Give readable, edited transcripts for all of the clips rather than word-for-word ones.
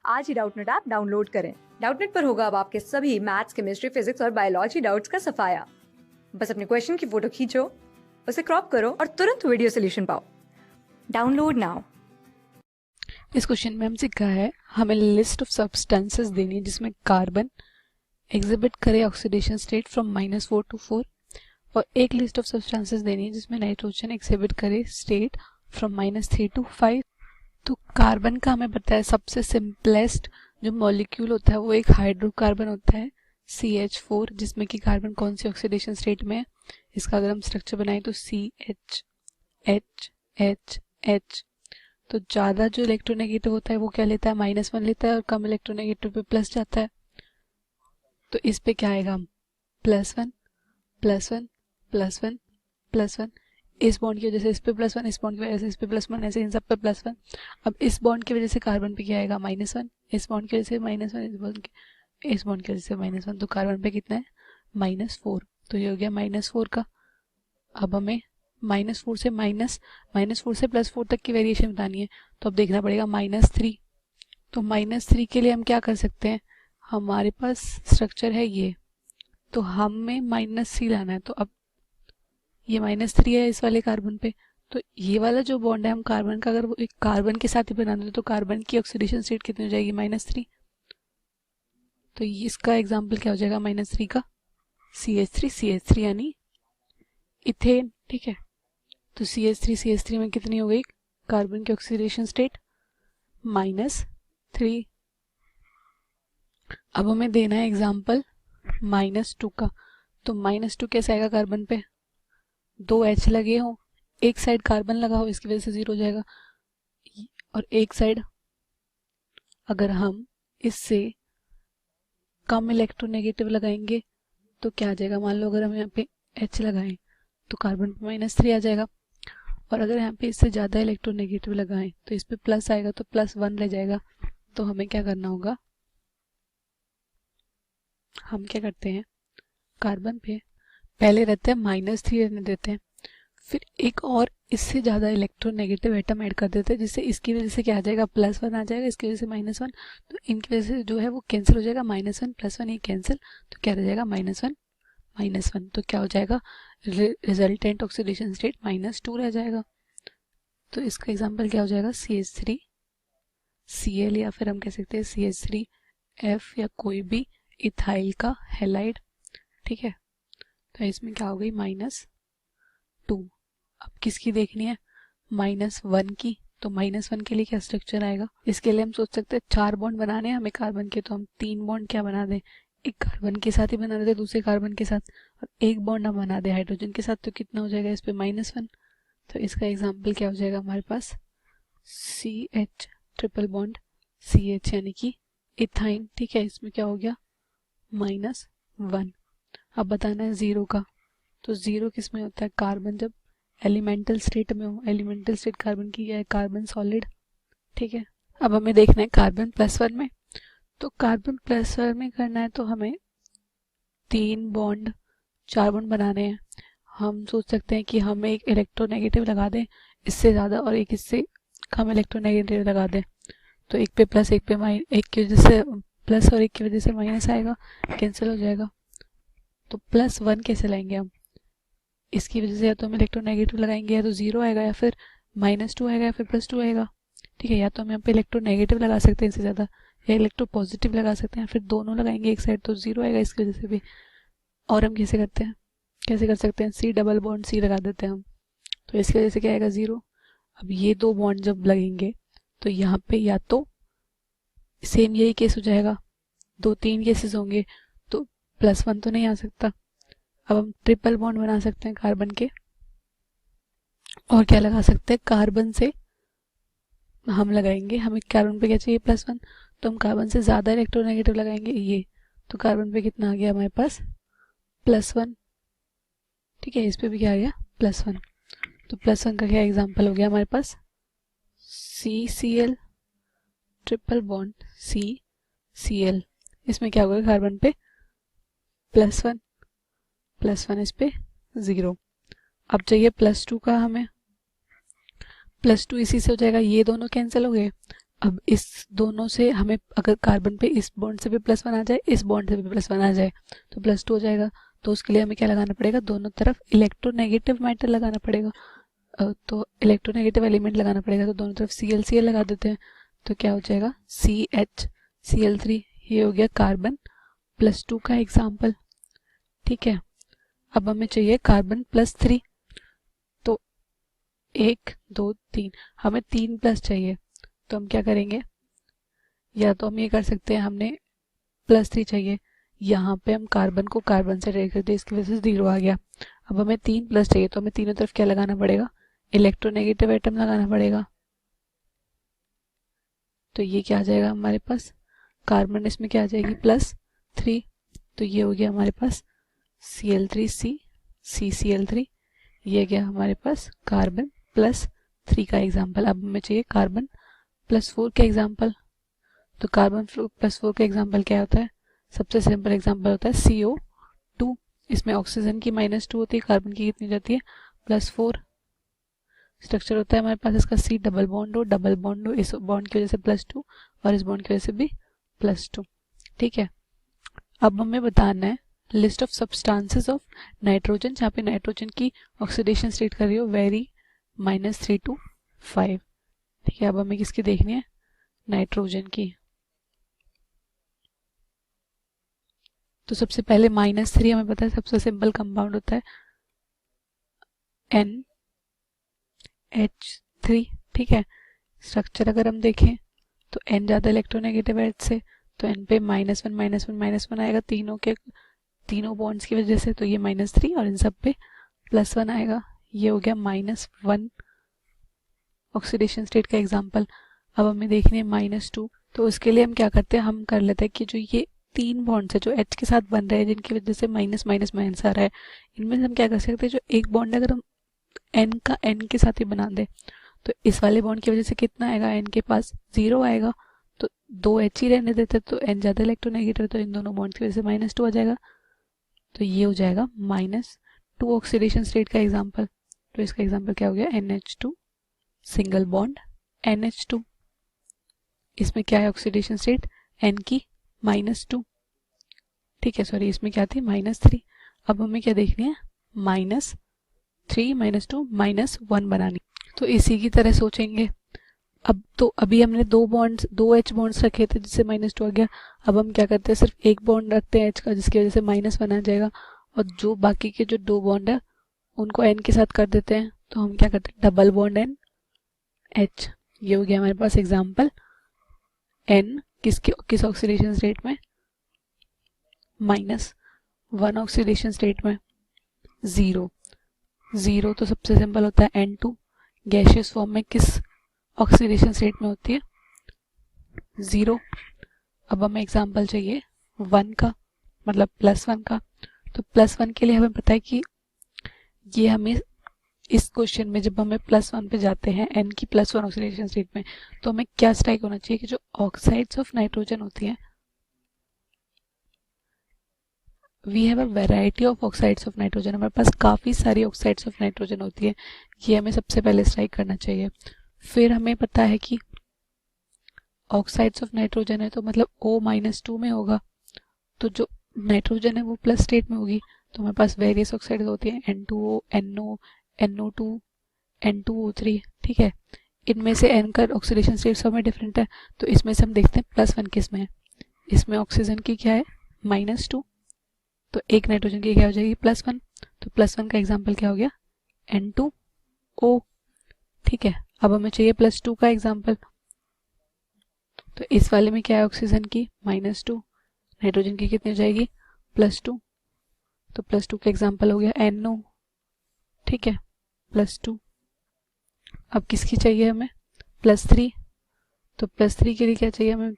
आज ही Doubtnut app download करें। Doubtnut पर होगा अब आपके सभी मैथ्स, केमिस्ट्री, फिजिक्स और बायोलॉजी डाउट्स का सफाया। बस अपने क्वेश्चन की फोटो खींचो, उसे क्रॉप करो और तुरंत वीडियो सोल्यूशन पाओ। Download now. इस क्वेश्चन में हमसे कहा है हमें लिस्ट ऑफ सब्सटेंसेस देनी है जिसमें कार्बन एग्जिबिट करे ऑक्सीडेशन स्टेट फ्रॉम -4 to 4 और एक लिस्ट ऑफ सब्सटेंसेस देनी है जिसमें नाइट्रोजन एग्जिबिट करे स्टेट फ्रॉम -3 to 5। तो कार्बन का हमें पता है सबसे सिंपलेस्ट जो मॉलिक्यूल होता है वो एक हाइड्रोकार्बन होता है CH4, जिसमें कि कार्बन कौन सी ऑक्सीडेशन स्टेट में है। इसका अगर हम स्ट्रक्चर बनाए तो CH तो ज्यादा जो इलेक्ट्रोनेगेटिव होता है वो क्या लेता है -1 लेता है और कम इलेक्ट्रोनेगेटिव पे प्लस जाता है। तो इस पे क्या आएगा +1 +1 +1 +1। इस बॉन्ड की वजह से इस पे +1, इस बॉन्ड की वजह से इस पे +1, ऐसे इन सब पे +1। अब इस बॉन्ड की वजह से कार्बन पे क्या आएगा -1, इस बॉन्ड की वजह से -1, इस बॉन्ड की वजह से -1। तो कार्बन पे कितना है -4। तो ये हो गया -4 का। अब हमें -4 से +4 तक की वेरिएशन बतानी है। तो अब देखना पड़ेगा -3। तो -3 के लिए हम क्या कर सकते हैं, हमारे पास स्ट्रक्चर है ये, तो हमें -3 लाना है। तो अब ये -3 है इस वाले कार्बन पे, तो ये वाला जो बॉन्ड है हम कार्बन का अगर वो एक कार्बन के साथ ही बनाते तो कार्बन की ऑक्सीडेशन स्टेट कितनी हो जाएगी -3। तो इसका एग्जाम्पल क्या हो जाएगा -3 का CH3 यानी इथेन। ठीक है, तो CH3 में कितनी हो गई कार्बन की ऑक्सीडेशन स्टेट -3। अब हमें देना है एग्जाम्पल -2 का। तो -2 कैसे आएगा, कार्बन पे 2 H लगे हो, एक साइड कार्बन लगा हो, इसकी वजह से 0 हो जाएगा। और एक साइड अगर हम इससे कम इलेक्ट्रोनेगेटिव लगाएंगे तो क्या आ जाएगा, मान लो अगर हम यहाँ पे H लगाएं तो कार्बन पे -3 आ जाएगा। और अगर यहाँ पे इससे ज़्यादा इलेक्ट्रोनेगेटिव लगाएं तो इस पे प्लस आएगा, तो +1 रह जाएगा। तो हमें क्या करना होगा, हम क्या करते हैं कार्बन पे पहले रहते हैं -3 रहने देते हैं, फिर एक और इससे ज़्यादा इलेक्ट्रोनेगेटिव एटम ऐड कर देते हैं, जिससे इसकी वजह से क्या आ जाएगा +1 आ जाएगा, इसकी वजह से -1। तो इनकी वजह से जो है वो कैंसिल हो जाएगा, -1 +1 ये कैंसिल, तो क्या रह जाएगा -1। तो क्या हो जाएगा रिजल्टेंट ऑक्सीडेशन स्टेट -2 रह जाएगा। तो इसका एग्जाम्पल क्या हो जाएगा CH3Cl, या फिर हम कह सकते हैं CH3F या कोई भी इथाइल का हैलाइड। ठीक है, तो इसमें क्या हो गई -2। अब किसकी देखनी है, -1 की। तो -1 के लिए क्या स्ट्रक्चर आएगा, इसके लिए हम सोच सकते हैं 4 बॉन्ड बनाने हैं हमें कार्बन के, तो हम 3 बॉन्ड क्या बना दें, एक कार्बन के साथ ही बना देते दूसरे कार्बन के साथ, और एक बॉन्ड हम बना दे हाइड्रोजन के साथ। तो कितना हो जाएगा इस पे -1। तो इसका एग्जाम्पल क्या हो जाएगा हमारे पास CH ट्रिपल बॉन्ड CH यानी कि इथाइन। ठीक है, इसमें क्या हो गया -1। अब बताना है 0 का। तो 0 किस में होता है, कार्बन जब एलिमेंटल स्टेट में हो। एलिमेंटल स्टेट कार्बन की है, कार्बन सॉलिड। ठीक है, अब हमें देखना है कार्बन +1 में। तो कार्बन +1 में करना है तो हमें 4 बॉन्ड बनाने हैं। हम सोच सकते हैं कि हम एक इलेक्ट्रोनेगेटिव लगा दें इससे ज़्यादा और एक इससे कम इलेक्ट्रोनेगेटिव लगा दें। तो एक पे प्लस, एक पे माइनस, एक की वजह से प्लस और एक की वजह से माइनस आएगा, कैंसिल हो जाएगा। तो +1 कैसे लाएंगे हम, इसकी वजह से या तो हम इलेक्ट्रोनेगेटिव लगाएंगे या तो 0 आएगा, या फिर -2 आएगा, या फिर +2 आएगा। ठीक है, या तो हम यहाँ पे इलेक्ट्रोनेगेटिव लगा सकते हैं इससे ज़्यादा, या इलेक्ट्रो पॉजिटिव लगा सकते हैं, फिर दोनों लगाएंगे एक साइड तो 0 आएगा इसकी वजह से भी। और हम कैसे कर सकते हैं C डबल बॉन्ड C लगा देते हैं हम, तो इसकी वजह से क्या आएगा 0। अब ये 2 बॉन्ड जब लगेंगे तो यहाँ पे या तो सेम यही केस हो जाएगा, 2-3 केसेस होंगे, तो +1 तो नहीं आ सकता। अब हम ट्रिपल बॉन्ड बना सकते हैं कार्बन के, और क्या लगा सकते हैं, कार्बन से हम लगाएंगे, हमें कार्बन पे क्या चाहिए +1, तो हम कार्बन से ज़्यादा इलेक्ट्रोनेगेटिव लगाएंगे ये। तो कार्बन पे कितना आ गया हमारे पास +1। ठीक है, इस पे भी क्या आ गया +1। तो +1 का क्या एग्जाम्पल हो गया हमारे पास CCl ट्रिपल बॉन्ड CCl। इसमें क्या होगा, कार्बन पे +1 इस पे 0। अब चाहिए +2 का हमें, +2 इसी से हो जाएगा, ये दोनों कैंसिल हो गए। अब इस दोनों से हमें अगर कार्बन पे इस बॉन्ड से भी +1 आ जाए, इस बॉन्ड से भी +1 आ जाए तो +2 हो जाएगा। तो उसके लिए हमें क्या लगाना पड़ेगा, दोनों तरफ इलेक्ट्रोनेगेटिव मेटल लगाना पड़ेगा। तो इलेक्ट्रोनेगेटिव एलिमेंट लगाना पड़ेगा, तो दोनों तरफ Cl लगा देते हैं। तो क्या हो जाएगा, CHCl3, ये हो गया कार्बन +2 का एग्जाम्पल। ठीक है, अब हमें चाहिए कार्बन +3। तो 1 2 3, हमें 3 प्लस चाहिए। तो हम क्या करेंगे, या तो हम ये कर सकते हैं, हमने +3 चाहिए, यहाँ पे हम कार्बन को कार्बन से रेड कर दिया, इसकी वजह से 0 आ गया। अब हमें 3 प्लस चाहिए, तो हमें तीनों तरफ क्या लगाना पड़ेगा, इलेक्ट्रोनेगेटिव एटम लगाना पड़ेगा। तो ये क्या आ जाएगा हमारे पास, कार्बन इसमें क्या आ जाएगी +3। तो ये हो गया हमारे पास Cl3C CCl3, ये गया हमारे पास कार्बन +3 का एग्जाम्पल। अब हमें चाहिए कार्बन +4 का एग्जाम्पल। तो कार्बन +4 का एग्जाम्पल क्या होता है, सबसे सिंपल एग्जाम्पल होता है CO2। इसमें ऑक्सीजन की -2 होती है, कार्बन की कितनी जाती है +4। स्ट्रक्चर होता है हमारे पास इसका C डबल बॉन्ड हो, इस बॉन्ड की वजह से +2 और इस बॉन्ड की वजह से भी +2। ठीक है, अब हमें बताना है list of substances of nitrogen, जहाँ पे नाइट्रोजन की ऑक्सीडेशन स्टेट कर रही हो वेरी -3 to 5। ठीक है, अब हमें किसकी देखनी है, नाइट्रोजन की। तो सबसे पहले -3 हमें पता है सबसे सिंपल कंपाउंड होता है NH3। ठीक है, स्ट्रक्चर अगर हम देखें तो N ज़्यादा इलेक्ट्रोनेगेटिव है H से, तो N पे -1 आएगा तीनों बॉन्ड्स की वजह से, तो ये -3 और इन सब पे +1 आएगा। ये हो गया -1 ऑक्सीडेशन स्टेट का एग्जाम्पल। अब हमें देखनी है -2, तो उसके लिए हम क्या करते हैं, हम कर लेते हैं कि जो ये 3 बॉन्ड्स है जो H के साथ बन रहे हैं, जिनकी वजह से माइनस आ रहा है, इनमें से हम क्या कर सकते हैं, जो एक बॉन्ड अगर हम N का N के साथ ही बना दे, तो इस वाले बॉन्ड की वजह से कितना आएगा, N के पास 0 आएगा। तो 2 H ही रहने देते, तो N ज्यादा इलेक्ट्रोनेगेटिव, तो इन दोनों बॉन्ड की वजह से -2 आ जाएगा। तो ये हो जाएगा -2 ऑक्सीडेशन स्टेट का एग्जाम्पल। तो इसका एग्जाम्पल क्या हो गया, NH2 सिंगल बॉन्ड NH2। इसमें क्या है ऑक्सीडेशन स्टेट, N की -2। ठीक है, सॉरी इसमें क्या थी -3। अब हमें क्या देखनी है, -3 -2 -1 बनानी। तो इसी की तरह सोचेंगे। अब तो अभी हमने दो H बॉन्ड्स रखे थे जिससे -2 आ गया। अब हम क्या करते हैं, सिर्फ एक बॉन्ड रखते हैं H का, जिसकी वजह से -1 आ जाएगा, और जो बाकी के जो 2 बॉन्ड है उनको N के साथ कर देते हैं। तो हम क्या करते हैं, डबल बॉन्ड N H। ये हो गया हमारे पास एग्जाम्पल। N किस ऑक्सीडेशन स्टेट में, -1 ऑक्सीडेशन स्टेट में, 0 तो सबसे सिंपल होता है N2। गैसियस फॉर्म में किस ऑक्सीडेशन स्टेट में होती है, 0। अब हमें एग्जाम्पल चाहिए 1 का, मतलब +1 का। तो +1 के लिए हमें पता है कि ये हमें इस क्वेश्चन में जब हमें +1 पे जाते हैं N की +1 ऑक्सीडेशन स्टेट में, तो हमें क्या स्ट्राइक होना चाहिए कि जो ऑक्साइड्स ऑफ नाइट्रोजन होती हैं, we have a variety of oxides of nitrogen, हमारे पास काफ़ी सारी ऑक्साइड्स ऑफ नाइट्रोजन होती है, ये हमें सबसे पहले स्ट्राइक करना चाहिए। फिर हमें पता है कि ऑक्साइड्स ऑफ नाइट्रोजन है तो मतलब O-2 में होगा, तो जो नाइट्रोजन है वो प्लस स्टेट में होगी। तो हमारे पास वेरियस ऑक्साइड्स होती हैं, N2O, NO, NO2, N2O3। ठीक है, इनमें से N का ऑक्सीडेशन स्टेट सब में डिफरेंट है, तो इसमें से हम देखते हैं +1 किस में है। इसमें ऑक्सीजन की क्या है, -2, तो एक नाइट्रोजन की क्या हो जाएगी, +1। तो +1 का एग्जाम्पल क्या हो गया, N2O। ठीक है, अब हमें चाहिए +2 का एग्जाम्पल। तो इस वाले में क्या है, ऑक्सीजन की -2, नाइट्रोजन की कितनी हो जाएगी, +2। तो +2 का एग्जाम्पल हो गया NO। ठीक है, +2। अब किसकी चाहिए हमें, +3। तो +3 के लिए क्या चाहिए हमें,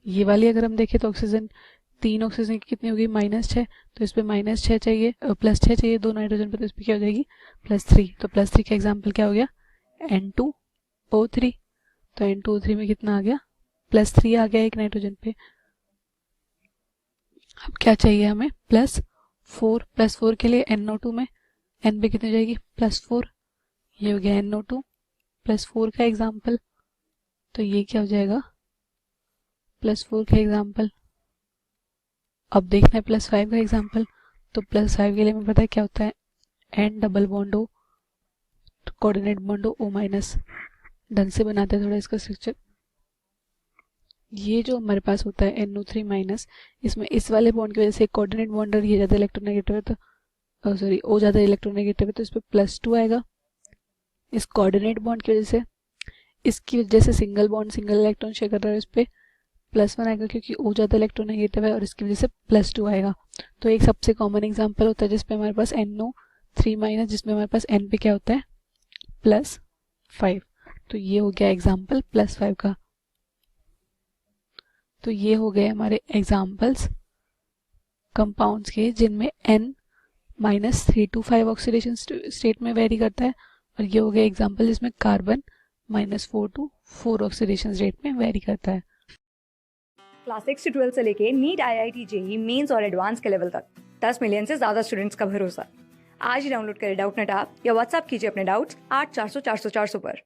ये वाली अगर हम देखें तो ऑक्सीजन, 3 ऑक्सीजन की कितनी होगी, -6, तो इस पे -6 चाहिए, +6 चाहिए 2 नाइट्रोजन पे, तो इस पे क्या हो जाएगी, +3। तो +3 का एग्जाम्पल क्या हो गया, N2O3। तो N2O3 में कितना आ गया, +3 आ गया एक नाइट्रोजन पे। अब क्या चाहिए हमें, +4 के लिए NO2 में N पे कितनी हो जाएगी, +4। ये हो गया NO2 +4 का एग्जाम्पल। तो ये क्या हो जाएगा, +4 का एग्जाम्पल। अब देखना है +5 का एग्जाम्पल। तो +5 के लिए हमें पता है क्या होता है, N double bond O, coordinate bond O minus. ढंग से बनाते हैं थोड़ा इसका स्ट्रक्चर। ये जो हमारे पास होता है NO3 माइनस, इसमें इस वाले बॉन्ड की वजह से कोऑर्डिनेट बॉन्ड ये ज़्यादा इलेक्ट्रोनेगेटिव है, तो सॉरी O ज़्यादा इलेक्ट्रोनेगेटिव है, तो इस पर +2 आएगा। इस कोऑर्डिनेट बॉन्ड की वजह से, इसकी वजह से single bond single electron share कर रहा है, इस पर +1 आएगा क्योंकि O ज़्यादा इलेक्ट्रोनेगेटिव है, और इसकी वजह से +2 आएगा। तो एक सबसे कॉमन एग्जाम्पल होता है जिसपे हमारे पास NO3 माइनस, जिसमें हमारे पास N पे क्या होता है +5। तो ये हो गया एग्जाम्पल +5 का। तो ये हो गए हमारे एग्जाम्पल्स कंपाउंड्स के जिनमें N -3 to 5 ऑक्सीडेशन स्टेट में वेरी करता है, और ये हो गया एग्जाम्पल जिसमें कार्बन -4 to 4 ऑक्सीडेशन स्टेट में वेरी करता है। क्लास 6 से 12 से लेके नीट, IIT, JEE मेंस और एडवांस के लेवल तक 10 मिलियन से ज्यादा स्टूडेंट्स का भरोसा। आज ही डाउनलोड करें डाउटनेट ऐप या व्हाट्सएप कीजिए अपने डाउट्स 8400 400 400 पर।